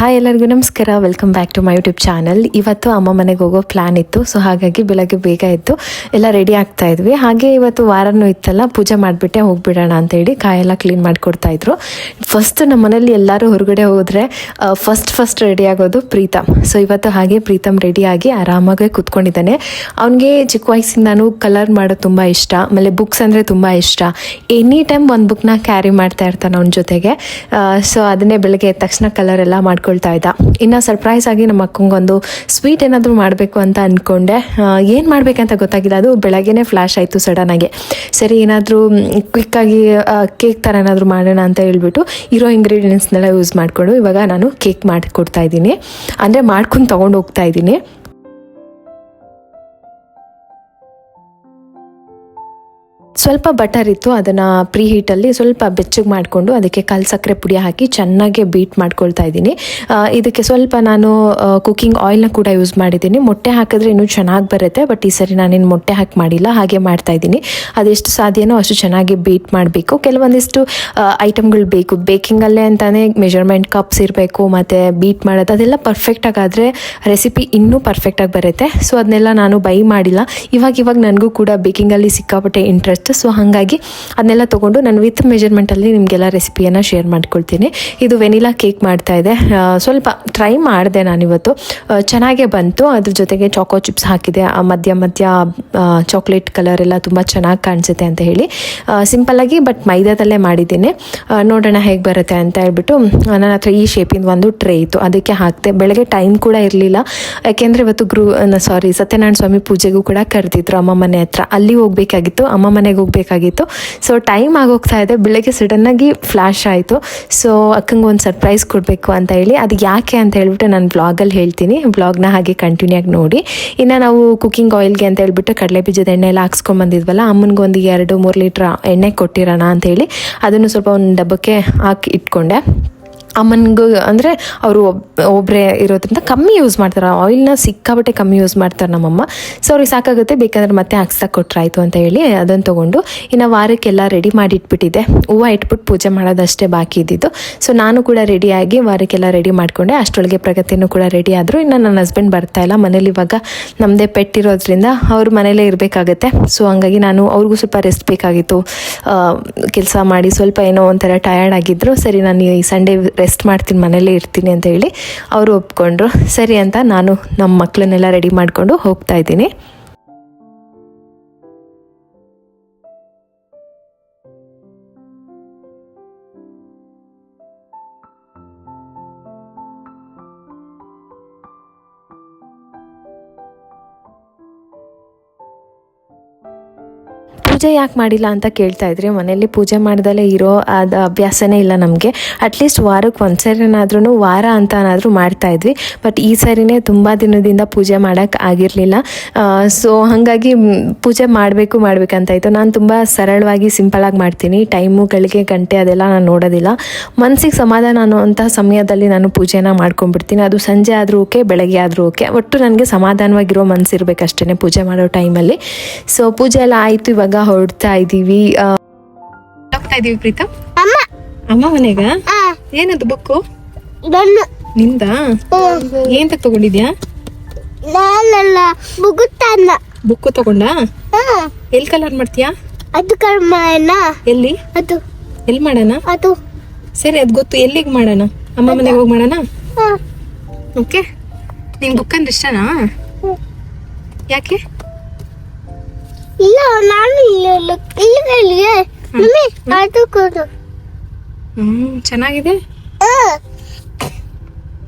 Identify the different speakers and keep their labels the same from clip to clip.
Speaker 1: Hi ಎಲ್ಲರಿಗೂ ನಮಸ್ಕಾರ, welcome back to my YouTube channel. ಇವತ್ತು ಅಮ್ಮ ಮನೆಗೆ ಹೋಗೋ ಪ್ಲ್ಯಾನ್ ಇತ್ತು. ಸೊ ಹಾಗಾಗಿ ಬೆಳಗ್ಗೆ ಬೇಗ ಇತ್ತು, ಎಲ್ಲ ರೆಡಿ ಆಗ್ತಾ ಇದ್ವಿ. ಹಾಗೆ ಇವತ್ತು ವಾರನೂ ಇತ್ತಲ್ಲ, ಪೂಜೆ ಮಾಡಿಬಿಟ್ಟೆ ಹೋಗ್ಬಿಡೋಣ ಅಂತೇಳಿ ಕಾಯೆಲ್ಲ ಕ್ಲೀನ್ ಮಾಡಿಕೊಡ್ತಾಯಿದ್ರು. ಫಸ್ಟ್ ನಮ್ಮ ಮನೇಲಿ ಎಲ್ಲರೂ ಹೊರಗಡೆ ಹೋದರೆ ಫಸ್ಟ್ ರೆಡಿ ಆಗೋದು ಪ್ರೀತಮ್. ಸೊ ಇವತ್ತು ಹಾಗೆ ಪ್ರೀತಮ್ ರೆಡಿಯಾಗಿ ಆರಾಮಾಗಿ ಕೂತ್ಕೊಂಡಿದ್ದಾನೆ. ಅವನಿಗೆ ಚಿಕ್ಕ ವಯಸ್ಸಿಂದನೂ ಕಲರ್ ಮಾಡೋದು ತುಂಬ ಇಷ್ಟ, ಆಮೇಲೆ ಬುಕ್ಸ್ ಅಂದರೆ ತುಂಬ ಇಷ್ಟ. ಎನಿ ಟೈಮ್ ಒಂದು ಬುಕ್ನ ಕ್ಯಾರಿ ಮಾಡ್ತಾ ಇರ್ತಾನೆ ಅವನ ಜೊತೆಗೆ. ಸೊ ಅದನ್ನೇ ಬೆಳಗ್ಗೆ ಎದ್ದ ತಕ್ಷಣ ಕಲರ್ ಎಲ್ಲ ಮಾಡ್ಕೊಳ್ತಾ ಇದ್ದ. ಇನ್ನು ಸರ್ಪ್ರೈಸ್ ಆಗಿ ನಮ್ಮ ಅಕ್ಕಂಗೊಂದು ಸ್ವೀಟ್ ಏನಾದರೂ ಮಾಡಬೇಕು ಅಂತ ಅಂದ್ಕೊಂಡೆ. ಏನು ಮಾಡಬೇಕಂತ ಗೊತ್ತಾಗಿಲ್ಲ, ಅದು ಬೆಳಗ್ಗೆನೇ ಫ್ಲ್ಯಾಶ್ ಆಯಿತು ಸಡನ್ನಾಗಿ. ಸರಿ, ಏನಾದರೂ ಕ್ವಿಕ್ಕಾಗಿ ಕೇಕ್ ಥರ ಏನಾದರೂ ಮಾಡೋಣ ಅಂತ ಹೇಳ್ಬಿಟ್ಟು ಇರೋ ಇಂಗ್ರೀಡಿಯೆಂಟ್ಸ್ನೆಲ್ಲ ಯೂಸ್ ಮಾಡಿಕೊಂಡು ಇವಾಗ ನಾನು ಕೇಕ್ ಮಾಡಿಕೊಡ್ತಾ ಇದ್ದೀನಿ, ಅಂದರೆ ಮಾಡ್ಕೊಂಡು ತೊಗೊಂಡು ಹೋಗ್ತಾ ಇದ್ದೀನಿ. ಸ್ವಲ್ಪ ಬಟರ್ ಇತ್ತು, ಅದನ್ನು ಪ್ರೀ ಹೀಟಲ್ಲಿ ಸ್ವಲ್ಪ ಬೆಚ್ಚಗೆ ಮಾಡಿಕೊಂಡು ಅದಕ್ಕೆ ಕಲ್ಲು ಸಕ್ಕರೆ ಪುಡಿ ಹಾಕಿ ಚೆನ್ನಾಗಿ ಬೀಟ್ ಮಾಡ್ಕೊಳ್ತಾ ಇದ್ದೀನಿ. ಇದಕ್ಕೆ ಸ್ವಲ್ಪ ನಾನು ಕುಕ್ಕಿಂಗ್ ಆಯಿಲ್ನ ಕೂಡ ಯೂಸ್ ಮಾಡಿದ್ದೀನಿ. ಮೊಟ್ಟೆ ಹಾಕಿದ್ರೆ ಇನ್ನೂ ಚೆನ್ನಾಗಿ ಬರುತ್ತೆ, ಬಟ್ ಈ ಸರಿ ನಾನೇನು ಮೊಟ್ಟೆ ಹಾಕಿ ಮಾಡಿಲ್ಲ, ಹಾಗೆ ಮಾಡ್ತಾ ಇದ್ದೀನಿ. ಅದೆಷ್ಟು ಸಾಧ್ಯನೋ ಅಷ್ಟು ಚೆನ್ನಾಗಿ ಬೀಟ್ ಮಾಡಬೇಕು. ಕೆಲವೊಂದಿಷ್ಟು ಐಟಮ್ಗಳು ಬೇಕು ಬೇಕಿಂಗಲ್ಲೇ ಅಂತಲೇ, ಮೆಜರ್ಮೆಂಟ್ ಕಪ್ಸ್ ಇರಬೇಕು, ಮತ್ತು ಬೀಟ್ ಮಾಡೋದು ಅದೆಲ್ಲ ಪರ್ಫೆಕ್ಟಾಗಾದರೆ ರೆಸಿಪಿ ಇನ್ನೂ ಪರ್ಫೆಕ್ಟಾಗಿ ಬರುತ್ತೆ. ಸೊ ಅದನ್ನೆಲ್ಲ ನಾನು ಬೈ ಮಾಡಿಲ್ಲ. ಇವಾಗ ನನಗೂ ಕೂಡ ಬೇಕಿಂಗಲ್ಲಿ ಸಿಕ್ಕಾಪಟ್ಟೆ ಇಂಟ್ರೆಸ್ಟ್. ಸೊ ಹಾಗಾಗಿ ಅದನ್ನೆಲ್ಲ ತೊಗೊಂಡು ನಾನು ವಿತ್ ಮೆಜರ್ಮೆಂಟಲ್ಲಿ ನಿಮಗೆಲ್ಲ ರೆಸಿಪಿಯನ್ನು ಶೇರ್ ಮಾಡ್ಕೊಳ್ತೀನಿ. ಇದು ವೆನಿಲಾ ಕೇಕ್ ಮಾಡ್ತಾ ಇದೆ. ಸ್ವಲ್ಪ ಟ್ರೈ ಮಾಡಿದೆ ನಾನಿವತ್ತು, ಚೆನ್ನಾಗೇ ಬಂತು. ಅದ್ರ ಜೊತೆಗೆ ಚಾಕೋ ಚಿಪ್ಸ್ ಹಾಕಿದೆ, ಮಧ್ಯ ಚಾಕ್ಲೇಟ್ ಕಲರ್ ಎಲ್ಲ ತುಂಬ ಚೆನ್ನಾಗಿ ಕಾಣಿಸುತ್ತೆ ಅಂತ ಹೇಳಿ ಸಿಂಪಲ್ಲಾಗಿ ಬಟ್ ಮೈದಾದಲ್ಲೇ ಮಾಡಿದ್ದೀನಿ. ನೋಡೋಣ ಹೇಗೆ ಬರುತ್ತೆ ಅಂತ ಹೇಳ್ಬಿಟ್ಟು ನನ್ನ ಹತ್ರ ಈ ಶೇಪಿಂದ ಒಂದು ಟ್ರೇ ಇತ್ತು, ಅದಕ್ಕೆ ಹಾಕಿದೆ. ಬೆಳಗ್ಗೆ ಟೈಮ್ ಕೂಡ ಇರಲಿಲ್ಲ, ಯಾಕೆಂದರೆ ಇವತ್ತು ಸತ್ಯನಾರಾಯಣ ಸ್ವಾಮಿ ಪೂಜೆಗೂ ಕೂಡ ಕರೆದಿದ್ರು ಅಮ್ಮ ಮನೆ ಹತ್ರ. ಅಲ್ಲಿ ಹೋಗಬೇಕಾಗಿತ್ತು, ಅಮ್ಮ ಮನೆಗೆ ಹೋಗಬೇಕಾಗಿತ್ತು. ಸೊ ಟೈಮ್ ಆಗೋಗ್ತಾ ಇದೆ, ಬೆಳಗ್ಗೆ ಸಡನ್ನಾಗಿ ಫ್ಲ್ಯಾಶ್ ಆಯಿತು. ಸೊ ಅಕ್ಕಂಗೆ ಒಂದು ಸರ್ಪ್ರೈಸ್ ಕೊಡಬೇಕು ಅಂತ ಹೇಳಿ, ಅದು ಯಾಕೆ ಅಂತ ಹೇಳ್ಬಿಟ್ಟು ನಾನು ಬ್ಲಾಗಲ್ಲಿ ಹೇಳ್ತೀನಿ. ಬ್ಲಾಗ್ನ ಹಾಗೆ ಕಂಟಿನ್ಯೂ ಆಗಿ ನೋಡಿ. ಇನ್ನು ನಾವು ಕುಕ್ಕಿಂಗ್ ಆಯಿಲ್ಗೆ ಅಂತ ಹೇಳ್ಬಿಟ್ಟು ಕಡಲೆ ಬೀಜದ ಎಣ್ಣೆ ಎಲ್ಲ ಹಾಕ್ಸ್ಕೊಂಬಂದಿದ್ವಲ್ಲ, ಅಮ್ಮನಿಗೆ ಒಂದು 2-3 ಲೀಟ್ರ್ ಎಣ್ಣೆ ಕೊಟ್ಟಿರೋಣ ಅಂಥೇಳಿ ಅದನ್ನು ಸ್ವಲ್ಪ ಒಂದು ಡಬ್ಬಕ್ಕೆ ಹಾಕಿ ಇಟ್ಕೊಂಡೆ. ಅಮ್ಮನಿಗೂ ಅಂದರೆ ಅವರು ಒಬ್ಬರೇ ಇರೋದ್ರಿಂದ ಕಮ್ಮಿ ಯೂಸ್ ಮಾಡ್ತಾರೆ ಆಯಿಲ್ನ, ಸಿಕ್ಕಾಬಟ್ಟೆ ಕಮ್ಮಿ ಯೂಸ್ ಮಾಡ್ತಾರೆ ನಮ್ಮಮ್ಮ. ಸೊ ಅವ್ರಿಗೆ ಸಾಕಾಗುತ್ತೆ, ಬೇಕಾದ್ರೆ ಮತ್ತೆ ಹಾಕ್ಸಕ್ಕೆ ಕೊಟ್ಟರಾಯ್ತು ಅಂತ ಹೇಳಿ ಅದನ್ನು ತೊಗೊಂಡು ಇನ್ನು ವಾರಕ್ಕೆಲ್ಲ ರೆಡಿ ಮಾಡಿ ಇಟ್ಬಿಟ್ಟಿದ್ದೆ. ಹೂವು ಇಟ್ಬಿಟ್ಟು ಪೂಜೆ ಮಾಡೋದಷ್ಟೇ ಬಾಕಿ ಇದ್ದಿದ್ದು. ಸೊ ನಾನು ಕೂಡ ರೆಡಿಯಾಗಿ ವಾರಕ್ಕೆಲ್ಲ ರೆಡಿ ಮಾಡಿಕೊಂಡೆ. ಅಷ್ಟರೊಳಗೆ ಪ್ರಗತಿನೂ ಕೂಡ ರೆಡಿ ಆದರು. ಇನ್ನು ನನ್ನ ಹಸ್ಬೆಂಡ್ ಬರ್ತಾಯಿಲ್ಲ ಮನೇಲಿ, ಇವಾಗ ನಮ್ಮದೇ ಪೆಟ್ ಇರೋದ್ರಿಂದ ಅವ್ರ ಮನೇಲೇ ಇರಬೇಕಾಗತ್ತೆ. ಸೊ ಹಂಗಾಗಿ ನಾನು ಅವ್ರಿಗೂ ಸ್ವಲ್ಪ ರೆಸ್ಟ್ ಬೇಕಾಗಿತ್ತು, ಕೆಲಸ ಮಾಡಿ ಸ್ವಲ್ಪ ಏನೋ ಒಂಥರ ಟಯರ್ಡ್ ಆಗಿದ್ದರು. ಸರಿ, ನಾನು ಈ ಸಂಡೇ ರೆಸ್ಟ್ ಮಾಡ್ತೀನಿ, ಮನೇಲೇ ಇರ್ತೀನಿ ಅಂತ ಹೇಳಿ ಅವರು ಒಪ್ಕೊಂಡ್ರು. ಸರಿ ಅಂತ ನಾನು ನಮ್ಮ ಮಕ್ಕಳನ್ನೆಲ್ಲ ರೆಡಿ ಮಾಡಿಕೊಂಡು ಹೋಗ್ತಾ ಇದ್ದೀನಿ. ಪೂಜೆ ಯಾಕೆ ಮಾಡಿಲ್ಲ ಅಂತ ಕೇಳ್ತಾ ಇದ್ರಿ. ಮನೆಯಲ್ಲಿ ಪೂಜೆ ಮಾಡ್ದಲೇ ಇರೋ ಅದು ಅಭ್ಯಾಸನೇ ಇಲ್ಲ ನಮಗೆ. ಅಟ್ಲೀಸ್ಟ್ ವಾರಕ್ಕೆ ಒಂದ್ಸರಿನಾದ್ರೂ ವಾರ ಅಂತನಾದರೂ ಮಾಡ್ತಾಯಿದ್ವಿ, ಬಟ್ ಈ ಸರಿನೇ ತುಂಬ ದಿನದಿಂದ ಪೂಜೆ ಮಾಡೋಕ್ಕೆ ಆಗಿರಲಿಲ್ಲ. ಸೊ ಹಾಗಾಗಿ ಪೂಜೆ ಮಾಡಬೇಕಂತಾಯಿತು. ನಾನು ತುಂಬ ಸರಳವಾಗಿ ಸಿಂಪಲಾಗಿ ಮಾಡ್ತೀನಿ. ಟೈಮು, ಗಳಿಗೆ, ಗಂಟೆ ಅದೆಲ್ಲ ನಾನು ನೋಡೋದಿಲ್ಲ. ಮನಸ್ಸಿಗೆ ಸಮಾಧಾನ ಅನ್ನೋವಂಥ ಸಮಯದಲ್ಲಿ ನಾನು ಪೂಜೆನ ಮಾಡ್ಕೊಂಡ್ಬಿಡ್ತೀನಿ. ಅದು ಸಂಜೆ ಆದರೂ ಓಕೆ, ಬೆಳಗ್ಗೆ ಆದರೂ ಓಕೆ, ಒಟ್ಟು ನನಗೆ ಸಮಾಧಾನವಾಗಿರೋ ಮನಸ್ಸಿರ್ಬೇಕಷ್ಟೇ ಪೂಜೆ ಮಾಡೋ ಟೈಮಲ್ಲಿ. ಸೊ ಪೂಜೆ ಎಲ್ಲ ಆಯಿತು, ಇವಾಗ ಹೊರಡ್ತಾ ಇದ್ದೀವಿ. ಹೋಗ್ತಾ ಇದೀವಿ ಪ್ರೀತಮ್ ಅಮ್ಮ ಮನೆಗ. ಏನದು ಬುಕ್ಕು ನಿಂದ? ಏನ್ ತಗೊಂಡಿದ್ಯಾ? ಬುಕ್ಕು ತಗೊಂಡ? ಎಲ್ಲಿ ಕಲರ್ ಮಾಡ್ತೀಯಾ? ಎಲ್ಲಿ ಮಾಡೋಣ? ಸರಿ, ಅದ್ ಗೊತ್ತು, ಎಲ್ಲಿಗೆ ಮಾಡೋಣ? ಅಮ್ಮ ಮನೆಗೆ ಹೋಗಿ ಮಾಡೋಣ. ಓಕೆ, ನಿಂಗೆ ಬುಕ್ ಅಂದ್ರೆ ಇಷ್ಟನಾ? ಯಾಕೆ?
Speaker 2: ಇಲ್ಲ, ನಾನು
Speaker 1: ಚೆನ್ನಾಗಿದೆ.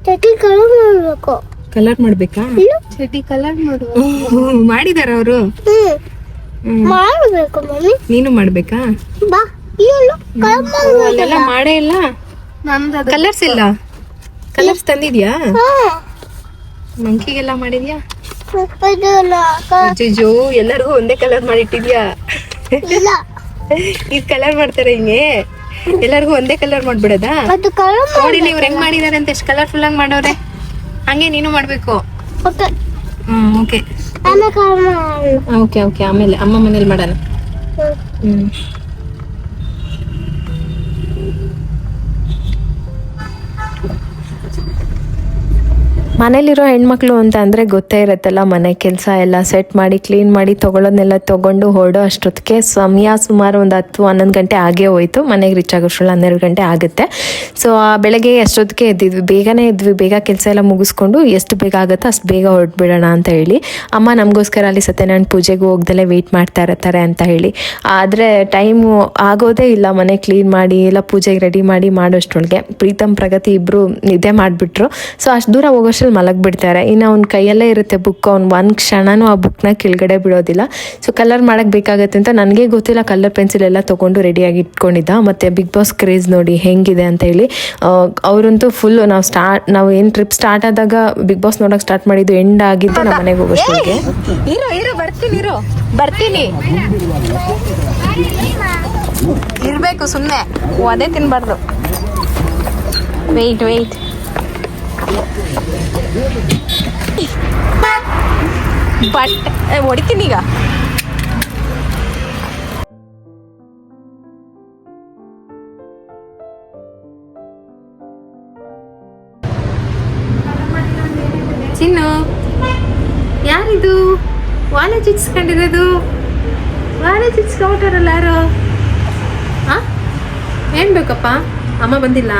Speaker 2: ಚಟಿ ಕಲರ್ ಮಾಡಬೇಕು.
Speaker 1: ಕಲರ್ ಮಾಡ್ಬೇಕಾ?
Speaker 2: ಚಟಿ ಕಲರ್
Speaker 1: ಮಾಡಿದಾರ ಅವರು?
Speaker 2: ಮಾಡಬೇಕು ಮಮ್ಮಿ.
Speaker 1: ನೀನು ಮಾಡ್ಬೇಕಾ?
Speaker 2: ಬಾ,
Speaker 1: ಅಲ್ಲೆಲ್ಲ ಮಾಡೇ ಇಲ್ಲ. ಕಲರ್ಸ್ ಇಲ್ಲ. ಕಲರ್ಸ್ ತಂದಿದ್ಯಾ? ಮಂಕಿಗೆಲ್ಲ ಮಾಡಿದ್ಯಾ? ಅಜ್ಜೋ, ಎಲ್ಲರಿಗೂ ಒಂದೇ ಕಲರ್ ಮಾಡಿಟ್ಟಿದ್ಯಾ? ಈ ಕಲರ್ ಮಾಡ್ತಾರೆ ಹಿಂಗೆ, ಎಲ್ಲರಿಗೂ ಒಂದೇ ಕಲರ್ ಮಾಡ್ಬಿಡದಾ? ನೋಡಿ ನೀವು ಹೆಂಗ್ ಮಾಡಿದಾರೆ ಅಂತ, ಎಷ್ಟು ಕಲರ್ಫುಲ್ ಆಗಿ ಮಾಡವ್ರೆ. ಹಂಗೆ ನೀನು ಮಾಡ್ಬೇಕು. ಓಕೆ ಓಕೆ, ಆಮೇಲೆ ಅಮ್ಮ ಮನೇಲಿ ಮಾಡೋಣ. ಮನೇಲಿರೋ ಹೆಣ್ಮಕ್ಳು ಅಂತ ಅಂದರೆ ಗೊತ್ತೇ ಇರುತ್ತಲ್ಲ, ಮನೆ ಕೆಲಸ ಎಲ್ಲ ಸೆಟ್ ಮಾಡಿ ಕ್ಲೀನ್ ಮಾಡಿ ತೊಗೊಳೋದನ್ನೆಲ್ಲ ತೊಗೊಂಡು ಹೊರಡೋ ಅಷ್ಟೊತ್ತಿಗೆ ಸಮಯ ಸುಮಾರು ಒಂದು 10-11 ಗಂಟೆ ಆಗೇ ಹೋಯಿತು. ಮನೆಗೆ ರೀಚ್ ಆಗೋಷ್ಟ್ರಲ್ಲಿ 12 ಗಂಟೆ ಆಗುತ್ತೆ. ಸೊ ಬೆಳಗ್ಗೆ ಅಷ್ಟೊತ್ತಿಗೆ ಎದ್ದಿದ್ವಿ, ಬೇಗನೆ ಎದ್ವಿ, ಬೇಗ ಕೆಲಸ ಎಲ್ಲ ಮುಗಿಸ್ಕೊಂಡು ಎಷ್ಟು ಬೇಗ ಆಗುತ್ತೋ ಅಷ್ಟು ಬೇಗ ಹೊರಟ್ಬಿಡೋಣ ಅಂತ ಹೇಳಿ. ಅಮ್ಮ ನಮಗೋಸ್ಕರ ಅಲ್ಲಿ ಸತ್ಯನಾರಾಯಣ ಪೂಜೆಗೆ ಹೋಗ್ದಲ್ಲೇ ವೆಯ್ಟ್ ಮಾಡ್ತಾ ಇರ್ತಾರೆ ಅಂತ ಹೇಳಿ. ಆದರೆ ಟೈಮು ಆಗೋದೇ ಇಲ್ಲ ಮನೆ ಕ್ಲೀನ್ ಮಾಡಿ ಎಲ್ಲ ಪೂಜೆಗೆ ರೆಡಿ ಮಾಡಿ ಮಾಡೋಷ್ಟರೊಳಗೆ. ಪ್ರೀತಮ್ ಪ್ರಗತಿ ಇಬ್ಬರು ನಿದ್ದೆ ಮಾಡಿಬಿಟ್ರು. ಸೊ ಅಷ್ಟು ದೂರ ಹೋಗೋಷ್ಟ್ರಲ್ಲಿ ಮಲಗಿಬಿಡ್ತಾರೆ. ಇನ್ನು ಅವ್ನ ಕೈಯಲ್ಲೇ ಇರುತ್ತೆ ಬುಕ್, ಅವ್ನು ಒಂದು ಕ್ಷಣನೂ ಆ ಬುಕ್ನ ಕೆಳಗಡೆ ಬಿಡೋದಿಲ್ಲ. ಸೊ ಕಲರ್ ಮಾಡೋಕ್ಕೆ ಬೇಕಾಗುತ್ತೆ ಅಂತ ನನಗೆ ಗೊತ್ತಿಲ್ಲ, ಕಲರ್ ಪೆನ್ಸಿಲ್ ಎಲ್ಲ ತೊಗೊಂಡು ರೆಡಿಯಾಗಿ ಇಟ್ಕೊಂಡಿದ್ದ. ಮತ್ತು ಬಿಗ್ ಬಾಸ್ ಕ್ರೇಜ್ ನೋಡಿ ಹೆಂಗಿದೆ ಅಂತ ಹೇಳಿ. ಅವರಂತೂ ಫುಲ್ಲು ನಾವು ಏನು ಟ್ರಿಪ್ ಸ್ಟಾರ್ಟ್ ಆದಾಗ ಬಿಗ್ ಬಾಸ್ ನೋಡೋಕೆ ಸ್ಟಾರ್ಟ್ ಮಾಡಿದ್ದು ಎಂಡ್ ಆಗಿದ್ದು ನಮ್ಮ ಮನೆಗೆ ಹೋಗೋಷ್ಟೊಳಗೆ. ಬರ್ತೀನಿ ಇರಬೇಕು ಸುಮ್ಮನೆ ಅದೇ ತಿನ್ಬಾರ್ದು. ವೆಯ್ಟ್ ಬಟ್ ಹೊಡಿತೀನಿ ಈಗ. ಚಿನ್ನು ಯಾರಿದು ವಾಲೆ ಚಿಚ್ಕೊಂಡಿರೋದು? ವಾಲೆ ಚಿಚ್ಕೊಂಬಿಟ್ಟಾರಲ್ಲ ಯಾರು? ಏನು ಬೇಕಪ್ಪ? ಅಮ್ಮ ಬಂದಿಲ್ಲ?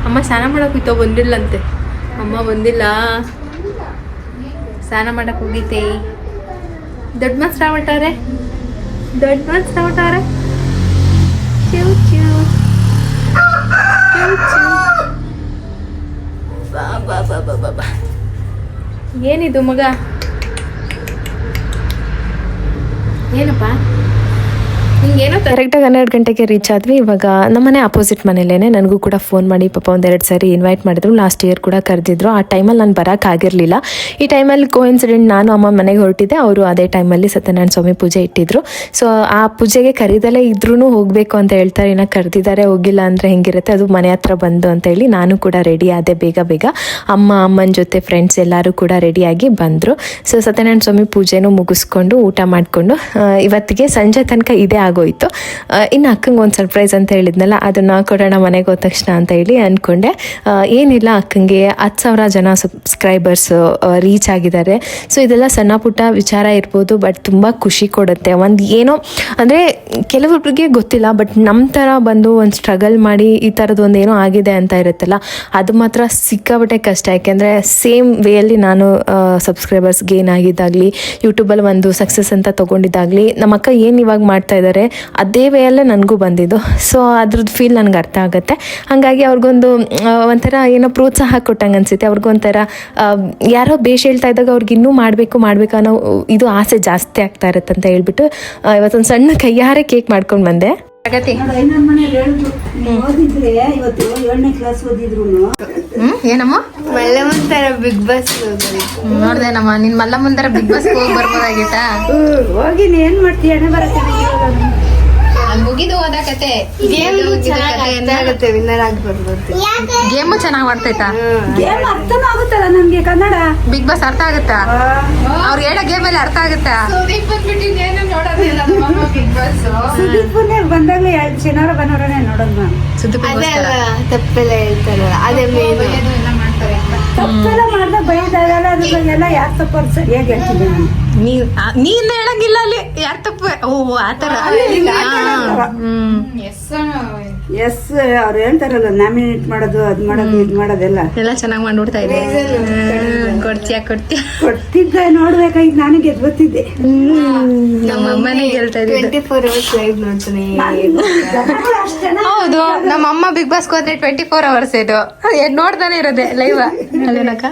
Speaker 1: ಅಮ್ಮ ಸ್ನಾನ ಮಾಡೋಕೆ ಬಂದಿಲ್ಲಂತೆ. ಅಮ್ಮ ಬಂದಿಲ್ಲ, ಸ್ನಾನ ಮಾಡಕ್ಕೆ ಹೋಗಿದ್ದೆ. ದೊಡ್ಡ ಮನ್ಸು ಆಗ್ಬಿಟ್ಟವ್ರೆ. ಬಾ ಏನಿದು ಮಗ? ಏನಪ್ಪ ಹಿಂಗೇನೋ? ಕರೆಕ್ಟಾಗಿ 12 ಗಂಟೆಗೆ ರೀಚ್ ಆದ್ವಿ. ಇವಾಗ ನಮ್ಮನೆ ಅಪೋಸಿಟ್ ಮನೇಲೇ ನನಗೂ ಕೂಡ ಫೋನ್ ಮಾಡಿ ಪಾಪ 1-2 ಸಾರಿ ಇನ್ವೈಟ್ ಮಾಡಿದ್ರು. ಲಾಸ್ಟ್ ಇಯರ್ ಕೂಡ ಕರೆದಿದ್ರು. ಆ ಟೈಮಲ್ಲಿ ನಾನು ಬರೋಕ್ಕಾಗಿರಲಿಲ್ಲ. ಈ ಟೈಮಲ್ಲಿ ಕೋಇನ್ಸಿಡೆಂಟ್ ನಾನು ಅಮ್ಮ ಮನೆಗೆ ಹೊರಟಿದ್ದೆ. ಅವರು ಅದೇ ಟೈಮಲ್ಲಿ ಸತ್ಯನಾರಾಯಣ ಸ್ವಾಮಿ ಪೂಜೆ ಇಟ್ಟಿದ್ರು. ಸೊ ಆ ಪೂಜೆಗೆ ಕರೀದಲ್ಲೇ ಇದ್ರೂ ಹೋಗಬೇಕು ಅಂತ ಹೇಳ್ತಾರೆ. ಇನ್ನು ಕರೆದಿದ್ದಾರೆ ಹೋಗಿಲ್ಲ ಅಂದರೆ ಹೆಂಗಿರುತ್ತೆ, ಅದು ಮನೆ ಹತ್ರ ಬಂದು ಅಂತ ಹೇಳಿ ನಾನು ಕೂಡ ರೆಡಿ ಆದೆ ಬೇಗ. ಅಮ್ಮನ ಜೊತೆ ಫ್ರೆಂಡ್ಸ್ ಎಲ್ಲರೂ ಕೂಡ ರೆಡಿಯಾಗಿ ಬಂದರು. ಸೊ ಸತ್ಯನಾರಾಯಣ ಸ್ವಾಮಿ ಪೂಜೆನೂ ಮುಗಿಸ್ಕೊಂಡು ಊಟ ಮಾಡಿಕೊಂಡು ಇವತ್ತಿಗೆ ಸಂಜೆ ತನಕ ಇದೇ ಆಗೋಯ್ತು. ಇನ್ನು ಅಕ್ಕಂಗೆ ಒಂದು ಸರ್ಪ್ರೈಸ್ ಅಂತ ಹೇಳಿದ್ನಲ್ಲ, ಅದನ್ನು ಕೊಡೋಣ ಮನೆಗೆ ಹೋದ ತಕ್ಷಣ ಅಂತ ಹೇಳಿ ಅಂದ್ಕೊಂಡೆ. ಏನಿಲ್ಲ, ಅಕ್ಕಂಗೆ 10,000 ಜನ ಸಬ್ಸ್ಕ್ರೈಬರ್ಸ್ ರೀಚ್ ಆಗಿದ್ದಾರೆ. ಸೊ ಇದೆಲ್ಲ ಸಣ್ಣ ಪುಟ್ಟ ವಿಚಾರ ಇರ್ಬೋದು, ಬಟ್ ತುಂಬ ಖುಷಿ ಕೊಡುತ್ತೆ. ಒಂದು ಏನೋ ಅಂದರೆ ಕೆಲವೊಬ್ಬರಿಗೆ ಗೊತ್ತಿಲ್ಲ, ಬಟ್ ನಮ್ಮ ಥರ ಬಂದು ಒಂದು ಸ್ಟ್ರಗಲ್ ಮಾಡಿ ಈ ಥರದ್ದು ಒಂದು ಏನೋ ಆಗಿದೆ ಅಂತ ಇರುತ್ತಲ್ಲ, ಅದು ಮಾತ್ರ ಸಿಕ್ಕಾಬಟ್ಟೆ ಕಷ್ಟ. ಯಾಕೆಂದರೆ ಸೇಮ್ ವೇಯಲ್ಲಿ ನಾನು ಸಬ್ಸ್ಕ್ರೈಬರ್ಸ್ ಗೇನ್ ಆಗಿದ್ದಾಗಲಿ, ಯೂಟ್ಯೂಬಲ್ಲಿ ಒಂದು ಸಕ್ಸಸ್ ಅಂತ ತೊಗೊಂಡಿದ್ದಾಗಲಿ, ನಮ್ಮ ಅಕ್ಕ ಏನು ಇವಾಗ ಮಾಡ್ತಾ ಇದ್ದಾರೆ ಅದೇ ವೇಯಲ್ಲೇ ನನಗೂ ಬಂದಿದ್ದು. ಸೊ ಅದ್ರದ್ದು ಫೀಲ್ ನನಗೆ ಅರ್ಥ ಆಗುತ್ತೆ. ಹಾಗಾಗಿ ಅವ್ರಿಗೊಂದು ಒಂಥರ ಏನೋ ಪ್ರೋತ್ಸಾಹ ಕೊಟ್ಟಂಗೆ ಅನಿಸುತ್ತೆ. ಅವ್ರಿಗೊಂಥರ ಯಾರೋ ಬೇಷ್ ಹೇಳ್ತಾ ಇದ್ದಾಗ ಅವ್ರಿಗೆ ಇನ್ನೂ ಮಾಡಬೇಕು ಅನ್ನೋ ಇದು ಆಸೆ ಜಾಸ್ತಿ ಆಗ್ತಾ ಇರುತ್ತೆ ಅಂತ ಹೇಳ್ಬಿಟ್ಟು ಇವತ್ತೊಂದು ಸಣ್ಣ ಕೈಯಾರೆ ಕೇಕ್ ಮಾಡ್ಕೊಂಡು ಬಂದೆ. ಏನಮ್ಮ
Speaker 2: ಬಿಗ್ ಬಾಸ್
Speaker 1: ನೋಡ್ದೆ ನಮ್ಮ ನಿನ್ ಮಲ್ಲ ಮುಂದರ ಬಿಗ್ ಬಾಸ್ ಹೋಗಿ ಬರ್ಬೋದಾಗಿತ್ತಾ?
Speaker 2: ಹೋಗಿ ಏನ್ ಮಾಡ್ತೀಯ?
Speaker 1: ಮುಗಿದು ಹೋದ ಕತೆ.
Speaker 2: ವಿನ್ನರ್ ಆಗಿ ಬರ್ಬೋದು.
Speaker 1: ಗೇಮು ಚೆನ್ನಾಗಿ ಮಾಡ್ತೈತಾ?
Speaker 2: ಗೇಮ್ ಅರ್ಥನೂ ಆಗುತ್ತಲ್ಲ ನಮ್ಗೆ ಕನ್ನಡ.
Speaker 1: ಬಿಗ್ ಬಾಸ್ ಅರ್ಥ ಆಗುತ್ತಾ? ಅವ್ರು ಹೇಳೋ ಗೇಮ್ ಅಲ್ಲಿ ಅರ್ಥ ಆಗುತ್ತಾ?
Speaker 2: ಸುದೀಪ್ನೇ ಬಂದಾಗ್ಲೇ ಶನಿವಾರ ಭಾನುವಾರನೇ ನೋಡೋದು ನಾನು. ತಪ್ಪೆಲ್ಲ ಹೇಳ್ತಾರಲ್ಲ, ಅದೇ ತಪ್ಪೆಲ್ಲ ಮಾಡ್ದಾಗ ಬೈದಾಗಲ್ಲ, ಅದ್ರ ಬಗ್ಗೆ ಎಲ್ಲ ಯಾರು ತಪ್ಪು ಸರಿಯಾಗಿ ಹೇಳ್ತಿದ್ದೆ ನಾನು.
Speaker 1: ನೀನ್ ಹೇಳಂಗಿಲ್ಲ ಅಲ್ಲಿ ಯಾರು ತಪ್ಪು. ಓಹ್ ಆತರ.
Speaker 2: ಎಸ್ ಅವ್ರು ಹೇಳ್ತಾರಲ್ಲ, ನಾಮಿನೇಟ್ ಮಾಡೋದು, ಅದ್ ಮಾಡೋದು, ಇದ್ ಮಾಡೋದೆಲ್ಲ
Speaker 1: ಎಲ್ಲ ಚೆನ್ನಾಗಿ ಮಾಡ್ಬಿಡ್ತಾ ಇದೆ. ಕೊಡ್ತೀಯ
Speaker 2: ಕೊಡ್ತಿದ್ದೆ, ನೋಡ್ಬೇಕಾಗಿತ್ತು. ನಾನು ಗೆದ್ಬತ್ತಿದ್ದೆ.
Speaker 1: ನಮ್ಮ ಅಮ್ಮನೇ ಗೆಲ್ತಾ ಇದ್ದೆ.
Speaker 2: 24 hours ಲೈವ್ ನೋಡ್ತಾನೆ.
Speaker 1: ಹೌದು, ನಮ್ಮ ಅಮ್ಮ ಬಿಗ್ ಬಾಸ್ ಹೋದ್ರೆ 24 hours ಇದು ನೋಡ್ತಾನೆ ಇರೋದೆ ಲೈವ್ ಅಲ್ಲೇನಕ್ಕ.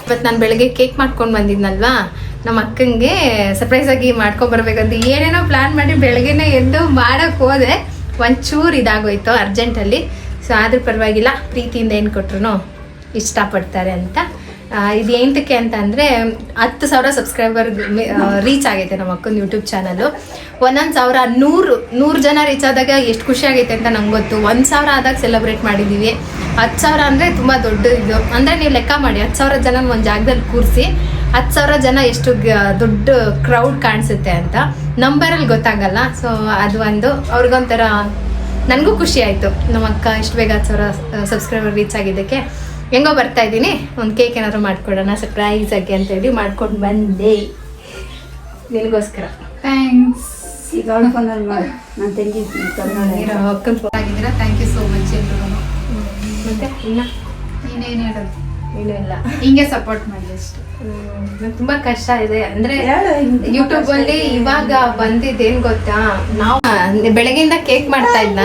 Speaker 1: ಇವತ್ತು ನಾನು ಬೆಳಗ್ಗೆ ಕೇಕ್ ಮಾಡ್ಕೊಂಡು ಬಂದಿದ್ನಲ್ವಾ, ನಮ್ಮ ಅಕ್ಕಂಗೆ ಸರ್ಪ್ರೈಸ್ ಆಗಿ ಮಾಡ್ಕೊಂಡ್ ಬರ್ಬೇಕಂತ ಏನೇನೋ ಪ್ಲಾನ್ ಮಾಡಿ ಬೆಳಗ್ಗೆನೆ ಎದ್ದು ಮಾಡಕ್ ಹೋದೆ. ಒಂಚೂರು ಇದಾಗೋಯ್ತು ಅರ್ಜೆಂಟಲ್ಲಿ. ಸೊ ಆದ್ರೂ ಪರವಾಗಿಲ್ಲ, ಪ್ರೀತಿಯಿಂದ ಏನು ಕೊಟ್ರು ಇಷ್ಟಪಡ್ತಾರೆ ಅಂತ. ಇದು ಏನಕ್ಕೆ ಅಂತ ಅಂದರೆ 10,000 ಸಬ್ಸ್ಕ್ರೈಬರ್ ರೀಚ್ ಆಗೈತೆ ನಮ್ಮ ಅಕ್ಕನ ಯೂಟ್ಯೂಬ್ ಚಾನಲು. 1,000 ಜನ ರೀಚ್ ಆದಾಗ ಎಷ್ಟು ಖುಷಿ ಆಗೈತೆ ಅಂತ ನಂಗೆ ಗೊತ್ತು. 1,000 ಆದಾಗ ಸೆಲೆಬ್ರೇಟ್ ಮಾಡಿದ್ದೀವಿ. 10,000 ಅಂದರೆ ತುಂಬ ದೊಡ್ಡ ಇದು. ಅಂದರೆ ನೀವು ಲೆಕ್ಕ ಮಾಡಿ, 10,000 ಜನ ಒಂದು ಜಾಗದಲ್ಲಿ ಕೂರಿಸಿ 10,000 ಜನ ಎಷ್ಟು ದೊಡ್ಡ ಕ್ರೌಡ್ ಕಾಣಿಸುತ್ತೆ ಅಂತ ನಂಬರಲ್ಲಿ ಗೊತ್ತಾಗಲ್ಲ. ಸೊ ಅದು ಒಂದು ಅವ್ರಿಗೊಂಥರ, ನನಗೂ ಖುಷಿ ಆಯಿತು ನಮ್ಮ ಅಕ್ಕ ಇಷ್ಟು ಬೇಗ 10,000 ಸಬ್ಸ್ಕ್ರೈಬರ್ ರೀಚ್ ಆಗಿದ್ದಕ್ಕೆ.
Speaker 3: ಹೆಂಗೋ ಬರ್ತಾ ಇದ್ದೀನಿ, ಒಂದು ಕೇಕ್ ಏನಾದ್ರು ಮಾಡ್ಕೊಡೋಣ ಸರ್ಪ್ರೈಸ್ ಆಗಿ ಅಂತ ಹೇಳಿ ಮಾಡ್ಕೊಂಡು ಬಂದೆ ನಿನಗೋಸ್ಕರ. ಥ್ಯಾಂಕ್ಸ್.
Speaker 2: ಈಗ ಅವ್ಳ ಫೋನಲ್ಲಿ ಮಾಡಿ ನಾನು ತಂಗಿ
Speaker 3: ಅಕ್ಕನ ಫೋನ್ ಆಗಿದ್ದೀರಾ. ಥ್ಯಾಂಕ್ ಯು ಸೋ ಮಚ್ ಎಲ್ಲರೂ. ಮತ್ತೆ ಇನ್ನ
Speaker 4: ನೀನೇನು ಹೇಳೋದು?
Speaker 3: ಏನೂ ಇಲ್ಲ,
Speaker 4: ಹಿಂಗೆ ಸಪೋರ್ಟ್ ಮಾಡಿ ಅಷ್ಟು.
Speaker 3: ನಂಗೆ ತುಂಬಾ ಕಷ್ಟ ಇದೆ ಅಂದ್ರೆ ಯೂಟ್ಯೂಬ್ ಅಲ್ಲಿ ಇವಾಗ ಬಂದಿದ್ದೇನ್ ಗೊತ್ತಾ, ನಾವು ಬೆಳಗ್ಗೆಯಿಂದ ಕೇಕ್ ಮಾಡ್ತಾ ಇದ್ನ,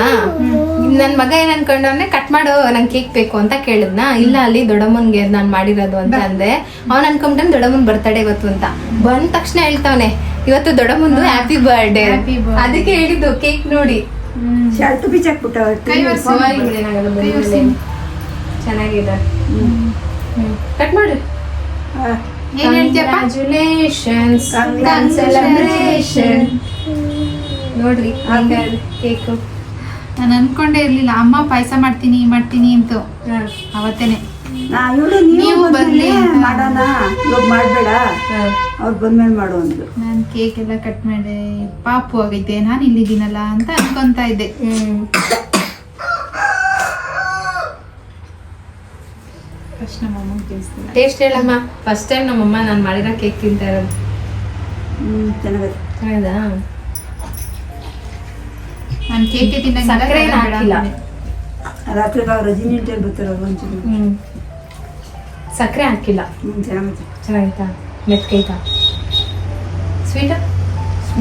Speaker 3: ನನ್ ಮಗ ಏನ್ ಅನ್ಕೊಂಡವನೆ ಕಟ್ ಮಾಡೋ ನಂಗೆ ಕೇಕ್ ಬೇಕು ಅಂತ ಕೇಳಿದ್ನ. ಇಲ್ಲ ಅಲ್ಲಿ ದೊಡ್ಡಮ್ಮನ್ಗೆ ನಾನ್ ಮಾಡಿರೋದು ಅಂತ ಅಂದೆ. ಅವ್ನ್ ಅನ್ಕೊಂಡ್ರೆ ದೊಡ್ಡಮ್ಮನ್ ಬರ್ತಡೇ ಇವತ್ತು ಅಂತ. ಬಂದ ತಕ್ಷಣ ಹೇಳ್ತಾವನೆ ಇವತ್ತು ದೊಡ್ಡಮ್ಮಂದು ಹ್ಯಾಪಿ ಬರ್ಡೇ. ಅದಕ್ಕೆ ಹೇಳಿದ್ದು ಕೇಕ್ ನೋಡಿ
Speaker 2: ಶರ್ಟ್ ಬಿಚ್ಚಾಕ್ಬಿಟ್ಟ
Speaker 3: ಚೆನ್ನಾಗಿದೆ. ಕಟ್ ಮಾಡಿ.
Speaker 4: ಏನ್ ಹೇಳ್ತೀಯಪ್ಪ?
Speaker 3: ಕಂಗ್ರ್ಯಾಚುಲೇಷನ್ಸ್, ನೋಡ್ರಿ ಕೇಕು.
Speaker 4: ನಾನು ಅನ್ಕೊಂಡೇ ಇರ್ಲಿಲ್ಲ ಅಮ್ಮ ಪಾಯಸ ಮಾಡ್ತೀನಿ ಅಂತ. ಅವತ್ತೇನೆ
Speaker 2: ನೀವು ಬಂದ್ಲಿ ಮಾಡೋಣ, ಇವಾಗ ಮಾಡ್ಬೇಡ ಅವ್ರು ಬಂದ್ಮೇಲೆ ಮಾಡು ಅಂದ್ರು.
Speaker 4: ನಾನು ಕೇಕ್ ಎಲ್ಲ ಕಟ್ ಮಾಡಿ ಪಾಪು ಆಗೈತೆ, ನಾನು ಇಲ್ಲಿದ್ದೀನಲ್ಲ ಅಂತ ಅನ್ಕೊಂತ ಇದ್ದೆ. ಫಸ್ಟ್ ನಮ್ಮಮ್ಮ ತಿನ್ನಿಸ್ತೀನಿ.
Speaker 3: ಟೇಸ್ಟ್ ಹೇಳಮ್ಮ. ಫಸ್ಟ್ ಟೈಮ್ ನಮ್ಮಮ್ಮ ನಾನು ಮಾಡಿರೋ ಕೇಕ್ ತಿಂತಾ ಇರೋದು.
Speaker 2: ಚೆನ್ನಾಗೈತೆ.
Speaker 3: ಹೌದಾ?
Speaker 4: ನಾನು ಕೇಕ್
Speaker 3: ಸಕ್ಕರೆ ಹಾಕಿಲ್ಲ.
Speaker 2: ರಾತ್ರಿ ರಜನಿ ಅಂತ ಬರ್ತಾರ ಒಂಚೂರು.
Speaker 3: ಸಕ್ಕರೆ ಹಾಕಿಲ್ಲ.
Speaker 2: ಚೆನ್ನಾಗೈತೆ.
Speaker 3: ಚೆನ್ನಾಗಿತ್ತಾ? ಮೆತ್ಕೈತಾ? ಸ್ವೀಟಾ?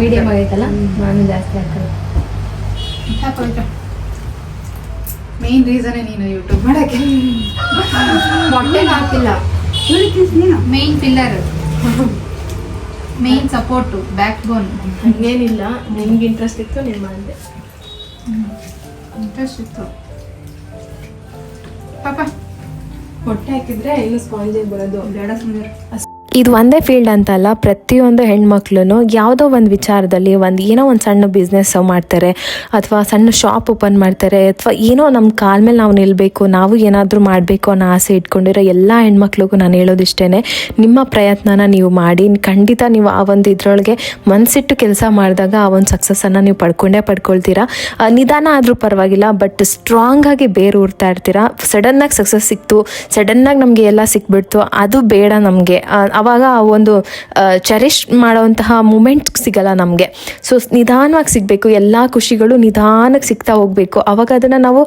Speaker 3: ಮೀಡಿಯಮ್ ಆಗೈತಲ್ಲ, ನಾನು ಜಾಸ್ತಿ ಹಾಕಲ್ಲ.
Speaker 4: ಮೇನ್ ರೀಸನ್ ನೀನು ಯೂಟ್ಯೂಬ್ ಮಾಡಕ್ಕೆ.
Speaker 3: ಮೊಟ್ಟೆನ ಹಾಕಿಲ್ಲ.
Speaker 4: Main pillar, main support, back ಬೋನ್.
Speaker 3: ಹಂಗೇನಿಲ್ಲ, ನಿಮ್ಗೆ ಇಂಟ್ರೆಸ್ಟ್ ಇತ್ತು ನೀವು ಮಾಡಿದೆ.
Speaker 4: ಇಂಟ್ರೆಸ್ಟ್ ಇತ್ತು ಪಾಪ.
Speaker 3: ಮೊಟ್ಟೆ ಹಾಕಿದ್ರೆ ಇನ್ನು ಸ್ಪಾಂಜ್ ಬರೋದು.
Speaker 4: ಬೇಡ ಸುಂದರ.
Speaker 1: ಇದು ಒಂದೇ ಫೀಲ್ಡ್ ಅಂತಲ್ಲ, ಪ್ರತಿಯೊಂದು ಹೆಣ್ಮಕ್ಳು ಯಾವುದೋ ಒಂದು ವಿಚಾರದಲ್ಲಿ ಏನೋ ಒಂದು ಸಣ್ಣ ಬಿಸ್ನೆಸ್ ಮಾಡ್ತಾರೆ, ಅಥವಾ ಸಣ್ಣ ಶಾಪ್ ಓಪನ್ ಮಾಡ್ತಾರೆ, ಅಥವಾ ಏನೋ ನಮ್ಮ ಕಾಲ ಮೇಲೆ ನಾವು ನಿಲ್ಲಬೇಕು, ನಾವು ಏನಾದರೂ ಮಾಡಬೇಕು ಅನ್ನೋ ಆಸೆ ಇಟ್ಕೊಂಡಿರೋ ಎಲ್ಲ ಹೆಣ್ಮಕ್ಳಿಗೂ ನಾನು ಹೇಳೋದಿಷ್ಟೇ, ನಿಮ್ಮ ಪ್ರಯತ್ನನ ನೀವು ಮಾಡಿ. ಖಂಡಿತ ನೀವು ಆ ಒಂದು ಇದರೊಳಗೆ ಮನಸ್ಸಿಟ್ಟು ಕೆಲಸ ಮಾಡಿದಾಗ ಆ ಒಂದು ಸಕ್ಸಸ್ಸನ್ನು ನೀವು ಪಡ್ಕೊಳ್ತೀರಾ. ನಿಧಾನ ಆದರೂ ಪರವಾಗಿಲ್ಲ, ಬಟ್ ಸ್ಟ್ರಾಂಗಾಗಿ ಬೇರು ಊರ್ತಾ ಇರ್ತೀರಾ. ಸಡನ್ನಾಗಿ ಸಕ್ಸಸ್ ಸಿಕ್ತು, ಸಡನ್ನಾಗಿ ನಮಗೆ ಎಲ್ಲ ಸಿಕ್ಬಿಡ್ತು, ಅದು ಬೇಡ ನಮಗೆ. ಆವಾಗ ಆ ಒಂದು ಚೆರಿಷ್ ಮಾಡೋವಂತಹ ಮೂಮೆಂಟ್ ಸಿಗಲ್ಲ ನಮಗೆ. ಸೊ ನಿಧಾನವಾಗಿ ಸಿಗಬೇಕು, ಎಲ್ಲ ಖುಷಿಗಳು ನಿಧಾನಕ್ಕೆ ಸಿಗ್ತಾ ಹೋಗಬೇಕು. ಆವಾಗ ಅದನ್ನು ನಾವು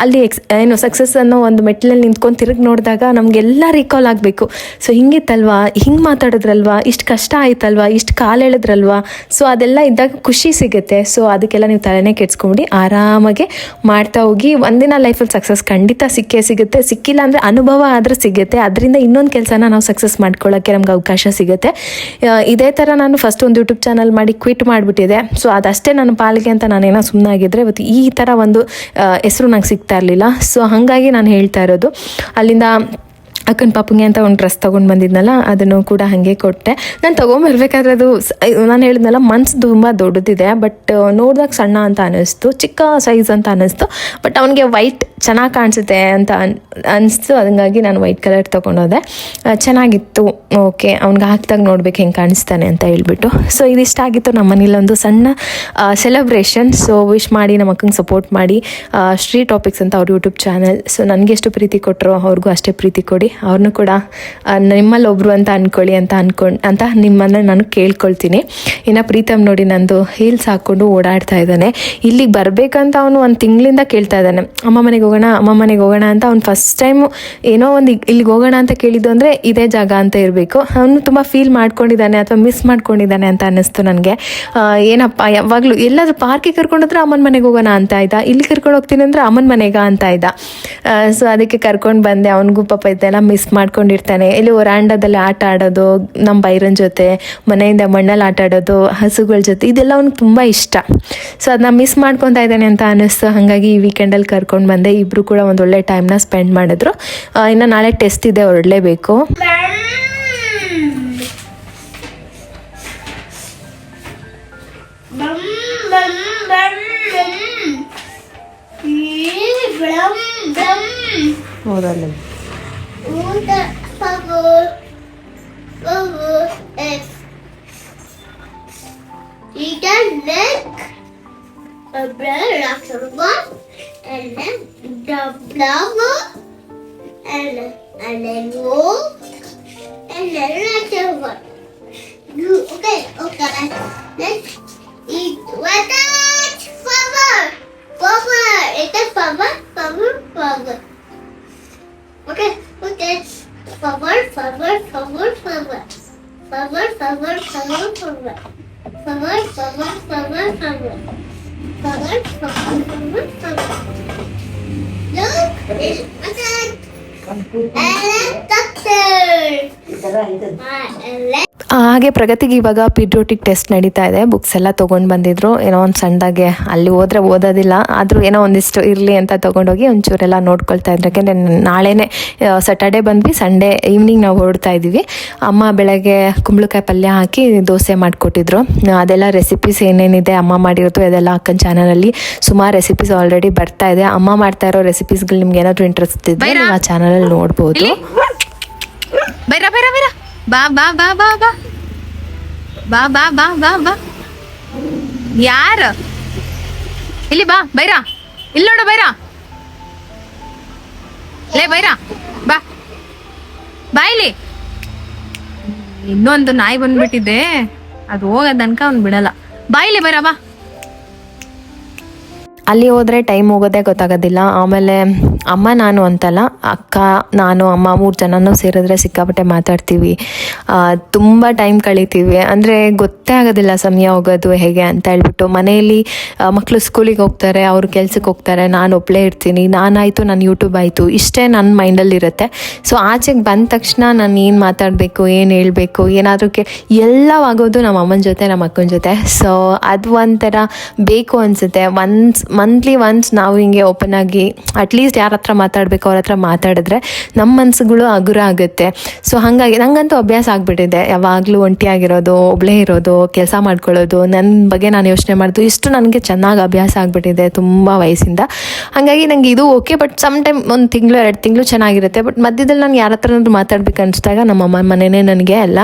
Speaker 1: ಅಲ್ಲಿ ಏನು ಸಕ್ಸಸ್ ಅನ್ನೋ ಒಂದು ಮೆಟ್ಲಲ್ಲಿ ನಿಂತ್ಕೊಂಡು ತಿರುಗಿ ನೋಡಿದಾಗ ನಮಗೆಲ್ಲ ರೀಕಾಲ್ ಆಗಬೇಕು. ಸೊ ಹಿಂಗಿತ್ತಲ್ವಾ, ಹಿಂಗೆ ಮಾತಾಡಿದ್ರಲ್ವಾ, ಇಷ್ಟು ಕಷ್ಟ ಆಯ್ತಲ್ವಾ, ಇಷ್ಟು ಕಾಲು ಎಳೆದ್ರಲ್ವಾ. ಸೊ ಅದೆಲ್ಲ ಇದ್ದಾಗ ಖುಷಿ ಸಿಗುತ್ತೆ. ಸೊ ಅದಕ್ಕೆಲ್ಲ ನೀವು ತಲೆನೇ ಕೆಡ್ಸ್ಕೊಂಬಿಡಿ, ಆರಾಮಾಗಿ ಮಾಡ್ತಾ ಹೋಗಿ. ಒಂದಿನ ಲೈಫಲ್ಲಿ ಸಕ್ಸಸ್ ಖಂಡಿತ ಸಿಕ್ಕೇ ಸಿಗುತ್ತೆ. ಸಿಕ್ಕಿಲ್ಲ ಅಂದರೆ ಅನುಭವ ಆದರೂ ಸಿಗುತ್ತೆ. ಅದರಿಂದ ಇನ್ನೊಂದು ಕೆಲಸನ ನಾವು ಸಕ್ಸಸ್ ಮಾಡ್ಕೊಳ್ಳೋಕ್ಕೆ ನಮ್ಗೆ ಅವಕಾಶ ಸಿಗುತ್ತೆ. ಇದೇ ಥರ ನಾನು ಫಸ್ಟ್ ಒಂದು ಯೂಟ್ಯೂಬ್ ಚಾನಲ್ ಮಾಡಿ ಕ್ವಿಟ್ ಮಾಡಿಬಿಟ್ಟಿದೆ. ಸೊ ಅದಷ್ಟೇ ನನ್ನ ಪಾಲಿಗೆ ಅಂತ ನಾನೇನೋ ಸುಮ್ಮನಾಗಿದ್ದರೆ ಇವತ್ತು ಈ ಥರ ಒಂದು ಹೆಸರು ನಂಗೆ ಸಿಗ್ತಾ ಇರಲಿಲ್ಲ. ಸೊ ಹಾಗಾಗಿ ನಾನು ಹೇಳ್ತಾ ಇರೋದು. ಅಲ್ಲಿಂದ ಅಕ್ಕನ ಪಾಪಂಗೆ ಅಂತ ಒಂದು ಡ್ರೆಸ್ ತೊಗೊಂಡು ಬಂದಿದ್ನಲ್ಲ, ಅದನ್ನು ಕೂಡ ಹಾಗೆ ಕೊಟ್ಟೆ. ನಾನು ತೊಗೊಂಬರ್ಬೇಕಾದ್ರೆ ಅದು ನಾನು ಹೇಳಿದ್ನಲ್ಲ, ಮನ್ಸು ತುಂಬ ದೊಡ್ಡದಿದೆ, ಬಟ್ ನೋಡಿದಾಗ ಸಣ್ಣ ಅಂತ ಅನ್ನಿಸ್ತು, ಚಿಕ್ಕ ಸೈಜ್ ಅಂತ ಅನ್ನಿಸ್ತು. ಬಟ್ ಅವನಿಗೆ ವೈಟ್ ಚೆನ್ನಾಗಿ ಕಾಣಿಸುತ್ತೆ ಅಂತ ಅನಿಸ್ತು. ಹಂಗಾಗಿ ನಾನು ವೈಟ್ ಕಲರ್ ತೊಗೊಂಡೋದೆ. ಚೆನ್ನಾಗಿತ್ತು. ಓಕೆ, ಅವ್ನಿಗೆ ಹಾಕ್ದಾಗ ನೋಡ್ಬೇಕು ಹೆಂಗೆ ಕಾಣಿಸ್ತಾನೆ ಅಂತ ಹೇಳ್ಬಿಟ್ಟು. ಸೊ ಇದಿಷ್ಟ ಆಗಿತ್ತು ನಮ್ಮ ಮನೇಲಿ ಒಂದು ಸಣ್ಣ ಸೆಲೆಬ್ರೇಷನ್. ಸೊ ವಿಶ್ ಮಾಡಿ, ನಮ್ಮ ಅಕ್ಕಂಗೆ ಸಪೋರ್ಟ್ ಮಾಡಿ. ಶ್ರೀ ಟಾಪಿಕ್ಸ್ ಅಂತ ಅವ್ರ ಯೂಟ್ಯೂಬ್ ಚಾನಲ್. ಸೊ ನನಗೆ ಎಷ್ಟು ಪ್ರೀತಿ ಕೊಟ್ಟರು ಅವ್ರಿಗೂ ಅಷ್ಟೇ ಪ್ರೀತಿ ಕೊಡಿ. ಅವ್ರನ್ನೂ ಕೂಡ ನಿಮ್ಮಲ್ಲಿ ಒಬ್ಬರು ಅಂತ ಅಂದ್ಕೊಳ್ಳಿ ಅಂತ ನಿಮ್ಮನ್ನು ನಾನು ಕೇಳ್ಕೊಳ್ತೀನಿ. ಇನ್ನು ಪ್ರೀತಮ್ ನೋಡಿ, ನಂದು ಹೀಲ್ಸ್ ಹಾಕ್ಕೊಂಡು ಓಡಾಡ್ತಾ ಇದ್ದಾನೆ. ಇಲ್ಲಿಗೆ ಬರಬೇಕಂತ ಅವನು ಒಂದು ತಿಂಗಳಿಂದ ಕೇಳ್ತಾ ಇದ್ದಾನೆ, ಅಮ್ಮ ಮನೆಗೆ ಹೋಗೋಣ ಅಂತ. ಅವ್ನು ಫಸ್ಟ್ ಟೈಮು ಏನೋ ಒಂದು ಇಲ್ಲಿಗೆ ಹೋಗೋಣ ಅಂತ ಕೇಳಿದ್ದು ಅಂದರೆ ಇದೇ ಜಾಗ ಅಂತ ಇರಬೇಕು. ಅವನು ತುಂಬ ಫೀಲ್ ಮಾಡ್ಕೊಂಡಿದ್ದಾನೆ ಅಥವಾ ಮಿಸ್ ಮಾಡ್ಕೊಂಡಿದ್ದಾನೆ ಅಂತ ಅನ್ನಿಸ್ತು ನನಗೆ. ಏನಪ್ಪ ಯಾವಾಗಲೂ ಎಲ್ಲಾದರೂ ಪಾರ್ಕಿಗೆ ಕರ್ಕೊಂಡೋದ್ರೆ ಅಮ್ಮನ ಮನೆಗೆ ಹೋಗೋಣ ಅಂತ ಇದ್ದ, ಇಲ್ಲಿ ಕರ್ಕೊಂಡು ಹೋಗ್ತೀನಿ ಅಂದರೆ ಅಮ್ಮನ ಮನೆಗೆ ಅಂತ ಇದ್ದ. ಸೊ ಅದಕ್ಕೆ ಕರ್ಕೊಂಡು ಬಂದೆ. ಅವನಿಗೂ ಪಾಪ ಇದೆಲ್ಲ ಮಿಸ್ ಮಾಡ್ಕೊಂಡಿರ್ತಾನೆ. ಇಲ್ಲಿ ವರಾಂಡದಲ್ಲಿ ಆಟ ಆಡೋದು, ನಮ್ಮ ಬೈರನ್ ಜೊತೆ ಮನೆಯಿಂದ ಮಣ್ಣಲ್ಲಿ ಆಟ ಆಡೋದು, ಹಸುಗಳ ಜೊತೆ, ಇದೆಲ್ಲ ಅವ್ನಿಗೆ ತುಂಬ ಇಷ್ಟ. ಸೊ ಅದನ್ನ ಮಿಸ್ ಮಾಡ್ಕೊತಾ ಇದ್ದಾನೆ ಅಂತ ಅನ್ನಿಸ್ತು. ಹಾಗಾಗಿ ಈ ವೀಕೆಂಡಲ್ಲಿ ಕರ್ಕೊಂಡು ಬಂದೆ. ಇಬ್ಬರು ಕೂಡ ಒಂದು ಒಳ್ಳೆ ಟೈಮ್ನ ಸ್ಪೆಂಡ್ ಮಾಡಿದ್ರು. ಇನ್ನು ನಾಳೆ ಟೆಸ್ಟ್ ಇದೆ, ಹೊರಡಲೇಬೇಕು. ಹೌದಲ್ಲ,
Speaker 5: and then roll, and then let's over. Okay, let's eat. What that? Flower. It's a flower. Okay, flower. Look, it's
Speaker 2: ಈ ಥರ ಇದು
Speaker 1: ಹಾಗೆ ಪ್ರಗತಿಗೆ ಇವಾಗ ಪೀರಿಯೋಡಿಕ್ ಟೆಸ್ಟ್ ನಡೀತಾ ಇದೆ. ಬುಕ್ಸ್ ಎಲ್ಲ ತೊಗೊಂಡು ಬಂದಿದ್ರು. ಏನೋ ಒಂದು ಸಣ್ಣದಾಗೆ ಅಲ್ಲಿ ಹೋದ್ರೆ ಓದೋದಿಲ್ಲ, ಆದರೂ ಏನೋ ಒಂದಿಷ್ಟು ಇರಲಿ ಅಂತ ತೊಗೊಂಡೋಗಿ ಒಂಚೂರೆಲ್ಲ ನೋಡ್ಕೊಳ್ತಾ ಇದ್ರು. ಯಾಕೆಂದರೆ ನಾಳೆನೇ ಸ್ಯಾಟರ್ಡೇ ಬಂದ್ವಿ, ಸಂಡೇ ಈವ್ನಿಂಗ್ ನಾವು ಹೊರಡ್ತಾ ಇದ್ದೀವಿ. ಅಮ್ಮ ಬೆಳಗ್ಗೆ ಕುಂಬಳಕಾಯಿ ಪಲ್ಯ ಹಾಕಿ ದೋಸೆ ಮಾಡಿಕೊಟ್ಟಿದ್ರು. ಅದೆಲ್ಲ ರೆಸಿಪೀಸ್ ಏನೇನಿದೆ ಅಮ್ಮ ಮಾಡಿರೋದು ಅದೆಲ್ಲ ಅಕ್ಕನ ಚಾನಲಲ್ಲಿ ಸುಮಾರು ರೆಸಿಪೀಸ್ ಆಲ್ರೆಡಿ ಬರ್ತಾ ಇದೆ. ಅಮ್ಮ ಮಾಡ್ತಾ ಇರೋ ರೆಸಿಪೀಸ್ಗಳು ನಿಮ್ಗೆ ಏನಾದರೂ ಇಂಟ್ರೆಸ್ಟ್ ಇದ್ದರೆ ನೀವು ಆ ಚಾನಲಲ್ಲಿ ನೋಡ್ಬೋದು.
Speaker 3: ಬೈರ ಬಾ ಬಾ ಬಾ ಬಾ ಬಾ ಬಾ ಬಾ ಬಾ ಬಾ ಬಾ ಯಾರ ಇಲ್ಲಿ ಬಾ ಬೈರ, ಇಲ್ಲಿ ನೋಡು ಬೈರ, ಲೇ ಬೈರ ಬಾ ಬಾ ಇಲ್ಲಿ. ಇನ್ನೊಂದು ನಾಯಿ ಬಂದ್ಬಿಟ್ಟಿದೆ, ಅದು ಹೋಗೋದನ್ಕ ಅವ್ನು ಬಿಡಲ್ಲ. ಬಾ ಇಲ್ಲಿ ಬೈರ ಬಾ.
Speaker 1: ಅಲ್ಲಿ ಹೋದರೆ ಟೈಮ್ ಹೋಗೋದೇ ಗೊತ್ತಾಗೋದಿಲ್ಲ. ಆಮೇಲೆ ಅಮ್ಮ ನಾನು ಅಂತಲ್ಲ, ಅಕ್ಕ ನಾನು ಅಮ್ಮ 3 ಜನನೂ ಸೇರಿದ್ರೆ ಸಿಕ್ಕಾಪಟ್ಟೆ ಮಾತಾಡ್ತೀವಿ, ತುಂಬ ಟೈಮ್ ಕಳಿತೀವಿ. ಅಂದರೆ ಗೊತ್ತೇ ಆಗೋದಿಲ್ಲ ಸಮಯ ಹೋಗೋದು ಹೇಗೆ ಅಂತ ಹೇಳ್ಬಿಟ್ಟು. ಮನೆಯಲ್ಲಿ ಮಕ್ಕಳು ಸ್ಕೂಲಿಗೆ ಹೋಗ್ತಾರೆ, ಅವರು ಕೆಲ್ಸಕ್ಕೆ ಹೋಗ್ತಾರೆ, ನಾನು ಒಬ್ಬಳೇ ಇರ್ತೀನಿ. ನಾನಾಯಿತು, ನನ್ನ ಯೂಟ್ಯೂಬ್ ಆಯಿತು, ಇಷ್ಟೇ ನನ್ನ ಮೈಂಡಲ್ಲಿರುತ್ತೆ. ಸೊ ಆಚೆಗೆ ಬಂದ ತಕ್ಷಣ ನಾನು ಏನು ಮಾತಾಡಬೇಕು, ಏನು ಹೇಳಬೇಕು, ಏನಾದರೂ ಎಲ್ಲವಾಗೋದು ನಮ್ಮ ಅಮ್ಮನ ಜೊತೆ, ನಮ್ಮ ಅಕ್ಕನ ಜೊತೆ. ಸೊ ಅದು ಒಂಥರ ಬೇಕು ಅನಿಸುತ್ತೆ. ಮಂತ್ಲಿ ಒನ್ಸ್ ನಾವು ಹಿಂಗೆ ಓಪನ್ ಆಗಿ ಅಟ್ಲೀಸ್ಟ್ ಯಾರ ಹತ್ರ ಮಾತಾಡಬೇಕು ಅವ್ರ ಹತ್ರ ಮಾತಾಡಿದ್ರೆ ನಮ್ಮ ಮನಸ್ಸುಗಳು ಹಗುರ ಆಗುತ್ತೆ. ಸೊ ಹಾಗಾಗಿ ನಂಗಂತೂ ಅಭ್ಯಾಸ ಆಗಿಬಿಟ್ಟಿದೆ, ಯಾವಾಗಲೂ ಒಂಟಿಯಾಗಿರೋದು, ಒಬ್ಬಳೇ ಇರೋದು, ಕೆಲಸ ಮಾಡ್ಕೊಳ್ಳೋದು, ನನ್ನ ಬಗ್ಗೆ ನಾನು ಯೋಚನೆ ಮಾಡೋದು, ಇಷ್ಟು ನನಗೆ ಚೆನ್ನಾಗಿ ಅಭ್ಯಾಸ ಆಗಿಬಿಟ್ಟಿದೆ ತುಂಬ ವಯಸ್ಸಿಂದ. ಹಾಗಾಗಿ ನನಗೆ ಇದು ಓಕೆ. ಬಟ್ ಸಮ್ ಟೈಮ್ 1 ತಿಂಗಳು 2 ತಿಂಗಳು ಚೆನ್ನಾಗಿರುತ್ತೆ. ಬಟ್ ಮಧ್ಯದಲ್ಲಿ ನಾನು ಯಾರ ಹತ್ರನಾದ್ರೂ ಮಾತಾಡ್ಬೇಕು ಅನಿಸಿದಾಗ ನಮ್ಮ ಅಮ್ಮ ಮನೆಯೇ ನನಗೆ ಅಲ್ಲ.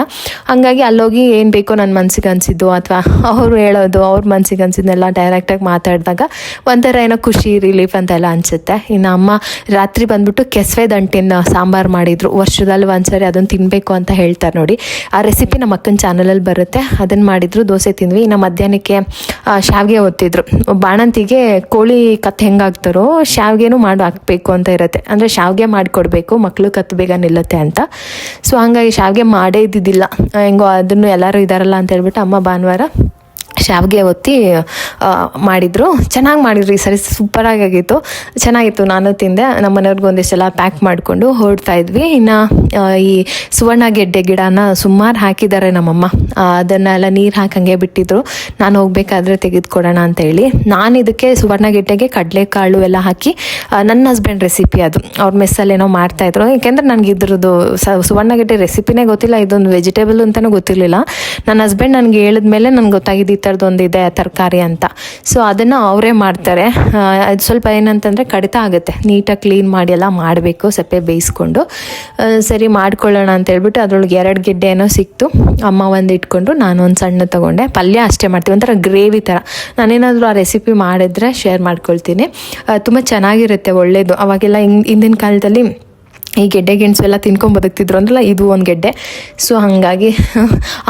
Speaker 1: ಹಾಗಾಗಿ ಅಲ್ಲೋಗಿ ಏನು ಬೇಕೋ ನನ್ನ ಮನಸ್ಸಿಗೆ ಅನಿಸಿದ್ದು ಅಥವಾ ಅವರು ಹೇಳೋದು ಅವ್ರ ಮನಸ್ಸಿಗೆ ಅನಿಸಿದ್ನೆಲ್ಲ ಡೈರೆಕ್ಟಾಗಿ ಮಾತಾಡಿದಾಗ ಒಂಥರ ಏನೋ ಖುಷಿ, ರಿಲೀಫ್ ಅಂತೆಲ್ಲ ಅನಿಸುತ್ತೆ. ಇನ್ನು ಅಮ್ಮ ರಾತ್ರಿ ಬಂದ್ಬಿಟ್ಟು ಕೆಸುವೆ ದಂಟಿನ ಸಾಂಬಾರು ಮಾಡಿದರು. ವರ್ಷದಲ್ಲಿ ಒಂದ್ಸರಿ ಅದನ್ನು ತಿನ್ನಬೇಕು ಅಂತ ಹೇಳ್ತಾರೆ ನೋಡಿ. ಆ ರೆಸಿಪಿ ನಮ್ಮ ಅಕ್ಕನ ಚಾನಲಲ್ಲಿ ಬರುತ್ತೆ. ಅದನ್ನು ಮಾಡಿದ್ರು, ದೋಸೆ ತಿಂದ್ವಿ. ಇನ್ನು ಮಧ್ಯಾಹ್ನಕ್ಕೆ ಶಾವಿಗೆ ಒತ್ತಿದ್ರು. ಬಾಣಂತಿಗೆ ಕೋಳಿ ಕತ್ತು ಹೆಂಗಾಗ್ತಾರೋ ಶಾವಿಗೆನೂ ಮಾಡಿ ಹಾಕಬೇಕು ಅಂತ ಇರುತ್ತೆ. ಅಂದರೆ ಶಾವಿಗೆ ಮಾಡಿಕೊಡ್ಬೇಕು, ಮಕ್ಕಳು ಕತ್ತು ಬೇಗ ನಿಲ್ಲುತ್ತೆ ಅಂತ. ಸೊ ಹಾಗಾಗಿ ಶಾವಿಗೆ ಮಾಡೇ ಇದ್ದಿದ್ದಿಲ್ಲ, ಹೆಂಗೋ ಅದನ್ನು ಎಲ್ಲರೂ ಇದ್ದಾರಲ್ಲ ಅಂತ ಹೇಳ್ಬಿಟ್ಟು ಅಮ್ಮ ಭಾನುವಾರ ಶಾವಿಗೆ ಒತ್ತಿ ಮಾಡಿದರು. ಚೆನ್ನಾಗಿ ಮಾಡಿದ್ರು ಈ ಸರಿ, ಸೂಪರಾಗಿತ್ತು, ಚೆನ್ನಾಗಿತ್ತು. ನಾನು ತಿಂದೆ. ನಮ್ಮ ಮನೆಯವ್ರಿಗೂ ಒಂದಿಷ್ಟೆಲ್ಲ ಪ್ಯಾಕ್ ಮಾಡಿಕೊಂಡು ಹೊರಡ್ತಾ ಇದ್ವಿ. ಇನ್ನು ಈ ಸುವರ್ಣ ಗೆಡ್ಡೆ ಗಿಡನ ಸುಮಾರು ಹಾಕಿದ್ದಾರೆ ನಮ್ಮಮ್ಮ. ಅದನ್ನೆಲ್ಲ ನೀರು ಹಾಕಂಗೆ ಬಿಟ್ಟಿದ್ರು. ನಾನು ಹೋಗಬೇಕಾದ್ರೆ ತೆಗೆದುಕೊಡೋಣ ಅಂತೇಳಿ ನಾನು ಇದಕ್ಕೆ ಸುವರ್ಣ ಗೆಡ್ಡೆಗೆ ಕಡಲೆಕಾಳು ಎಲ್ಲ ಹಾಕಿ, ನನ್ನ ಹಸ್ಬೆಂಡ್ ರೆಸಿಪಿ ಅದು, ಅವ್ರ ಮೆಸ್ಸಲ್ಲೇನೋ ಮಾಡ್ತಾಯಿದ್ರು. ಏಕೆಂದರೆ ನನಗೆ ಇದ್ರದ್ದು ಸುವರ್ಣ ಗೆಡ್ಡೆ ರೆಸಿಪಿನೇ ಗೊತ್ತಿಲ್ಲ, ಇದೊಂದು ವೆಜಿಟೇಬಲ್ ಅಂತಲೂ ಗೊತ್ತಿರಲಿಲ್ಲ. ನನ್ನ ಹಸ್ಬೆಂಡ್ ನನಗೆ ಹೇಳಿದ್ಮೇಲೆ ನನಗೆ ಗೊತ್ತಾಗಿದ್ದು ಈ ಥರದ್ದೊಂದು ಇದೆ ತರಕಾರಿ ಅಂತ. ಸೊ ಅದನ್ನು ಅವರೇ ಮಾಡ್ತಾರೆ. ಅದು ಸ್ವಲ್ಪ ಏನಂತಂದರೆ ಕಡಿತ ಆಗುತ್ತೆ, ನೀಟಾಗಿ ಕ್ಲೀನ್ ಮಾಡಿ ಎಲ್ಲ ಮಾಡಬೇಕು, ಸಪ್ಪೆ ಬೇಯಿಸ್ಕೊಂಡು. ಸರಿ ಮಾಡ್ಕೊಳ್ಳೋಣ ಅಂತ ಹೇಳ್ಬಿಟ್ಟು ಅದರೊಳಗೆ 2 ಗೆಡ್ಡೆ ಏನೋ ಸಿಕ್ತು. ಅಮ್ಮ ಒಂದು ಇಟ್ಕೊಂಡು ನಾನು ಒಂದು ಸಣ್ಣ ತೊಗೊಂಡೆ. ಪಲ್ಯ ಅಷ್ಟೇ ಮಾಡ್ತೀವಿ, ಒಂಥರ ಗ್ರೇವಿ ಥರ. ನಾನೇನಾದರೂ ಆ ರೆಸಿಪಿ ಮಾಡಿದ್ರೆ ಶೇರ್ ಮಾಡ್ಕೊಳ್ತೀನಿ. ತುಂಬ ಚೆನ್ನಾಗಿರುತ್ತೆ, ಒಳ್ಳೆಯದು. ಅವಾಗೆಲ್ಲ ಹಿಂದಿನ ಕಾಲದಲ್ಲಿ ಈ ಗೆಡ್ಡೆ ಗೆಣಸು ಎಲ್ಲ ತಿನ್ಕೊಂಡು ಬದುಕ್ತಿದ್ರು ಅಂದ್ರಲ್ಲ, ಇದು ಒಂದು ಗೆಡ್ಡೆ. ಸೊ ಹಾಗಾಗಿ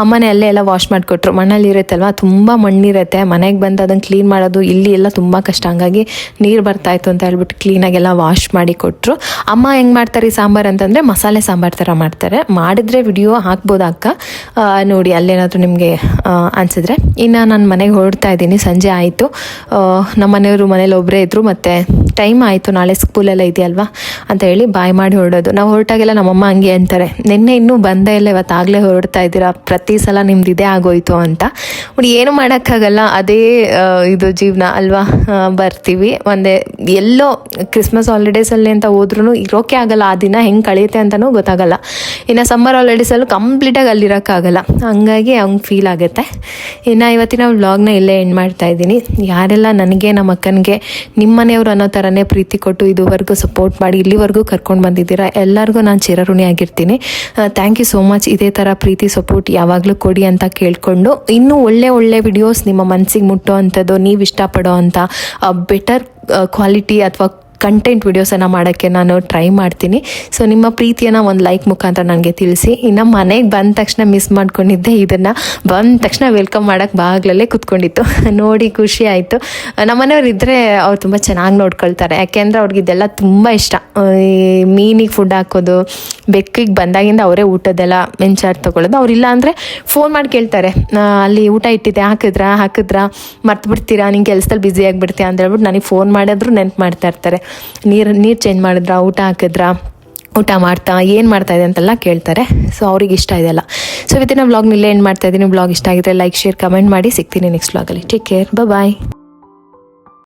Speaker 1: ಅಮ್ಮನೇ ಅಲ್ಲೇ ಎಲ್ಲ ವಾಶ್ ಮಾಡಿಕೊಟ್ರು. ಮಣ್ಣಲ್ಲಿ ಇರುತ್ತಲ್ವ, ತುಂಬ ಮಣ್ಣಿರುತ್ತೆ, ಮನೆಗೆ ಬಂದು ಅದನ್ನು ಕ್ಲೀನ್ ಮಾಡೋದು ಇಲ್ಲಿ ಎಲ್ಲ ತುಂಬ ಕಷ್ಟ. ಹಂಗಾಗಿ ನೀರು ಬರ್ತಾಯಿತ್ತು ಅಂತ ಹೇಳ್ಬಿಟ್ಟು ಕ್ಲೀನಾಗೆಲ್ಲ ವಾಶ್ ಮಾಡಿ ಕೊಟ್ಟರು. ಅಮ್ಮ ಹೆಂಗೆ ಮಾಡ್ತಾರೆ ಈ ಸಾಂಬಾರು ಅಂತಂದರೆ ಮಸಾಲೆ ಸಾಂಬಾರು ಥರ ಮಾಡ್ತಾರೆ. ಮಾಡಿದ್ರೆ ವಿಡಿಯೋ ಹಾಕ್ಬೋದು ಅಕ್ಕ, ನೋಡಿ ಅಲ್ಲೇನಾದರೂ ನಿಮಗೆ ಅನಿಸಿದ್ರೆ. ಇನ್ನು ನಾನು ಮನೆಗೆ ಹೊರಡ್ತಾ ಇದ್ದೀನಿ, ಸಂಜೆ ಆಯಿತು. ನಮ್ಮ ಮನೆಯವರು ಮನೇಲಿ ಒಬ್ಬರೇ ಇದ್ದರು, ಮತ್ತು ಟೈಮ್ ಆಯಿತು, ನಾಳೆ ಸ್ಕೂಲೆಲ್ಲ ಇದೆಯಲ್ವಾ ಅಂತ ಹೇಳಿ ಬಾಯ್ ಮಾಡಿ ಹೊರಡೋದು. ನಾವು ಹೊರಟಾಗೆಲ್ಲ ನಮ್ಮಮ್ಮ ಹಂಗೆ ಅಂತಾರೆ, ನಿನ್ನೆ ಇನ್ನೂ ಬಂದೇ ಇಲ್ಲ, ಇವತ್ತಾಗಲೇ ಹೊರಡ್ತಾ ಇದ್ದೀರಾ, ಪ್ರತಿ ಸಲ ನಿಮ್ದು ಇದೇ ಆಗೋಯ್ತು ಅಂತ. ಬಟ್ ಏನು ಮಾಡೋಕ್ಕಾಗಲ್ಲ, ಅದೇ ಇದು ಜೀವನ ಅಲ್ವಾ. ಬರ್ತೀವಿ ಒಂದೇ, ಎಲ್ಲೋ ಕ್ರಿಸ್ಮಸ್ ಹಾಲಿಡೇಸಲ್ಲಿ ಅಂತ ಹೋದ್ರೂ ಇರೋಕ್ಕೆ ಆಗಲ್ಲ, ಆ ದಿನ ಹೆಂಗೆ ಕಳೆಯುತ್ತೆ ಅಂತಲೂ ಗೊತ್ತಾಗಲ್ಲ. ಇನ್ನು ಸಮ್ಮರ್ ಹಾಲಿಡೇಸಲ್ಲೂ ಕಂಪ್ಲೀಟಾಗಿ ಅಲ್ಲಿರೋಕ್ಕಾಗಲ್ಲ, ಹಂಗಾಗಿ ಹಂಗೆ ಫೀಲ್ ಆಗುತ್ತೆ. ಇನ್ನು ಇವತ್ತಿನ ವ್ಲಾಗ್ನ ಇಲ್ಲೇ ಎಂಡ್ ಮಾಡ್ತಾ ಇದ್ದೀನಿ. ಯಾರೆಲ್ಲ ನನಗೆ, ನಮ್ಮ ಅಕ್ಕನಿಗೆ, ನಿಮ್ಮ ಮನೆಯವರು ಅನ್ನೋ ಥರನೇ ಪ್ರೀತಿ ಕೊಟ್ಟು ಇದುವರೆಗೂ ಸಪೋರ್ಟ್ ಮಾಡಿ ಇಲ್ಲಿವರೆಗೂ ಕರ್ಕೊಂಡು ಬಂದಿದ್ದೀರಾ, ಎಲ್ಲರಿಗೂ ನಾನು ಚಿರಋಣಿ ಆಗಿರ್ತೀನಿ. Thank you so much. ಇದೇ ಥರ ಪ್ರೀತಿ ಸಪೋರ್ಟ್ ಯಾವಾಗಲೂ ಕೊಡಿ ಅಂತ ಕೇಳಿಕೊಂಡು, ಇನ್ನೂ ಒಳ್ಳೆ ವಿಡಿಯೋಸ್ ನಿಮ್ಮ ಮನಸ್ಸಿಗೆ ಮುಟ್ಟೋ ಅಂಥದ್ದು, ನೀವು ಇಷ್ಟಪಡೋ ಅಂಥ ಬೆಟರ್ ಕ್ವಾಲಿಟಿ ಅಥವಾ ಕಂಟೆಂಟ್ ವೀಡಿಯೋಸನ್ನು ಮಾಡೋಕ್ಕೆ ನಾನು ಟ್ರೈ ಮಾಡ್ತೀನಿ. ಸೊ ನಿಮ್ಮ ಪ್ರೀತಿಯನ್ನು ಒಂದು ಲೈಕ್ ಮುಖಾಂತರ ನನಗೆ ತಿಳಿಸಿ. ಇನ್ನು ಮನೆಗೆ ಬಂದ ತಕ್ಷಣ ಮಿಸ್ ಮಾಡ್ಕೊಂಡಿದ್ದೆ, ಇದನ್ನು ಬಂದ ತಕ್ಷಣ ವೆಲ್ಕಮ್ ಮಾಡೋಕ್ಕೆ ಬಾಗ್ಲಲ್ಲೇ ಕೂತ್ಕೊಂಡಿತ್ತು. ನೋಡಿ ಖುಷಿ ಆಯಿತು. ನಮ್ಮನೆಯವ್ರು ಇದ್ದರೆ ಅವ್ರು ತುಂಬ ಚೆನ್ನಾಗಿ ನೋಡ್ಕೊಳ್ತಾರೆ, ಯಾಕೆಂದರೆ ಅವ್ರಿಗೆ ಇದೆಲ್ಲ ತುಂಬ ಇಷ್ಟ. ಈ ಮೀನಿಗೆ ಫುಡ್ ಹಾಕೋದು, ಬೆಕ್ಕಿಗೆ ಬಂದಾಗಿಂದ ಅವರೇ ಊಟದೆಲ್ಲ ಮೆಂಚಾರ್ಜ್ ತೊಗೊಳ್ಳೋದು. ಅವರಿಲ್ಲ ಅಂದರೆ ಫೋನ್ ಮಾಡಿ ಕೇಳ್ತಾರೆ, ಅಲ್ಲಿ ಊಟ ಇಟ್ಟಿದ್ದೆ ಹಾಕಿದ್ರಾ ಮರ್ತು ಬಿಡ್ತೀರಾ, ನಿಂಗೆ ಕೆಲಸದಲ್ಲಿ ಬ್ಯುಸಿ ಆಗಿಬಿಡ್ತೀಯ ಅಂತ ಹೇಳ್ಬಿಟ್ಟು ನನಗೆ ಫೋನ್ ಮಾಡಿದ್ರು ನೆನ್ಪು ಮಾಡ್ತಾ ಇರ್ತಾರೆ. ನೀರು ಚೇಂಜ್ ಮಾಡಿದ್ರಾ, ಊಟ ಹಾಕಿದ್ರಾ, ಊಟ ಮಾಡ್ತಾ ಏನು ಮಾಡ್ತಾಯಿದೆ ಅಂತೆಲ್ಲ ಕೇಳ್ತಾರೆ. ಸೊ ಅವ್ರಿಗೆ ಇಷ್ಟ ಇದೆಲ್ಲ. ಸೊ ಇವತ್ತಿನ ವ್ಲಾಗ್ನ ಇಲ್ಲೇ ಎಂಡ್ ಮಾಡ್ತಾಯಿದ್ದೀನಿ. ವ್ಲಾಗ್ ಇಷ್ಟ ಆಗಿದ್ರೆ ಲೈಕ್, ಶೇರ್, ಕಮೆಂಟ್ ಮಾಡಿ. ಸಿಗ್ತೀನಿ ನೆಕ್ಸ್ಟ್ ವ್ಲಾಗಲ್ಲಿ. ಟೇಕ್ ಕೇರ್, ಬಾಯ್.